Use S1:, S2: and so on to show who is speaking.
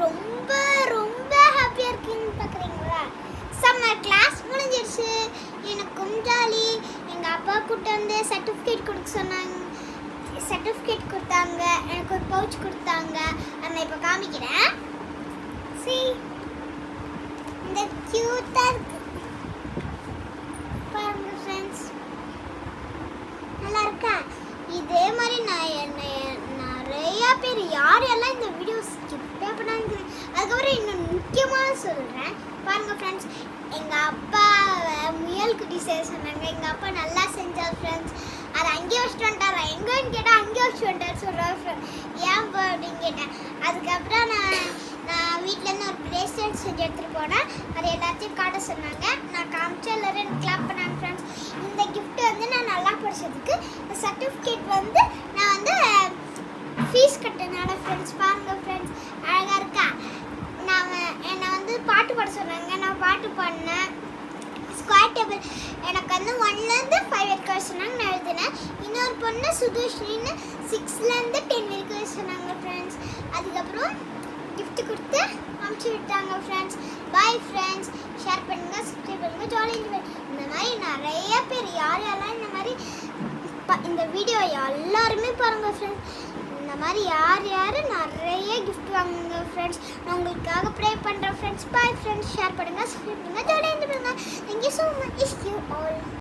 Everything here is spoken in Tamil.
S1: ரொம்ப ரொம்ப ஹாப்பியாக இருக்கீங்கன்னு பார்க்குறீங்களா? செம்ம கிளாஸ் முடிஞ்சிருச்சு. எனக்கும் ஜாலி. எங்கள் அப்பா கூட்ட வந்து சர்டிஃபிகேட் கொடுக்க சொன்னாங்க. சர்டிஃபிகேட் கொடுத்தாங்க. எனக்கு ஒரு பவுச் கொடுத்தாங்க. அதை இப்போ காமிக்கிறேன். இந்த க்யூட்டாக இருக்கு பாருங்க ஃப்ரெண்ட்ஸ். நல்லா இருக்கா? இதே மாதிரி நிறையா பேர் யாரெல்லாம் இந்த வீடியோ ஸ்கிப்பே பண்ணாங்க. அதுக்கப்புறம் இன்னும் முக்கியமாக சொல்கிறேன் பாருங்க ஃப்ரெண்ட்ஸ். எங்கள் அப்பாவை முயல் குட்டி செய்ய சொன்னாங்க. எங்கள் அப்பா நல்லா செஞ்சார் ஃப்ரெண்ட்ஸ். அதை அங்கேயே வச்சுட்டு வந்துட்டாரா? எங்கேன்னு கேட்டால் அங்கேயே வச்சுட்டு வந்துட்டார் சொல்கிறார் ஃப்ரெண்ட்ஸ். ஏன் போ அப்படின்னு கேட்டேன். அதுக்கப்புறம் நான் வீட்டிலேருந்து ஒரு பிரேஸ்லெட் செஞ்சு எடுத்துகிட்டு போனேன். அதை எல்லாத்தையும் காட்ட சொன்னாங்க. நான் காமிச்சு எல்லோரும் எனக்கு கிளாப் பண்ணாங்க ஃப்ரெண்ட்ஸ். இந்த கிஃப்ட் வந்து நான் நல்லா படித்ததுக்கு, இந்த சர்டிஃபிகேட் வந்து நான் வந்து ஃபீஸ் கட்டினால ஃப்ரெண்ட்ஸ். பாருங்கள் ஃப்ரெண்ட்ஸ், அழகாக இருக்கா? என்னை வந்து பாட்டு பாட சொன்னாங்க. நான் பாட்டு பாடினேன். ஸ்கொயர் டேபிள் எனக்கு வந்து 1லேருந்து 5 வரைக்கும் சொன்னாங்க. நான் எழுதினேன். இன்னொரு பொண்ணு சுதோஷினின்னு 6லேருந்து 10 வரைக்கும் சொன்னாங்க ஃப்ரெண்ட்ஸ். அதுக்கப்புறம் கிஃப்ட் கொடுத்து அமுச்சு விட்டாங்க ஃப்ரெண்ட்ஸ். Bye friends. ஷேர் பண்ணுங்கள், சப்ஸ்கிரைப் பண்ணுங்கள், ஜாலியாக இந்த மாதிரி நிறைய பேர் யாரெல்லாம் இந்த மாதிரி இந்த வீடியோ எல்லாருமே பாருங்கள் ஃப்ரெண்ட்ஸ். இந்த மாதிரி யார் நிறைய கிஃப்ட் வாங்குங்க ஃப்ரெண்ட்ஸ். நான் உங்களுக்காக ப்ரே பண்ணுறேன் ஃப்ரெண்ட்ஸ். Bye friends. ஷேர் பண்ணுங்கள், சப்ஸ்கிரைப் பண்ணுங்கள், ஜாலியாக இருந்துருங்க. Thank you so much. Is you all.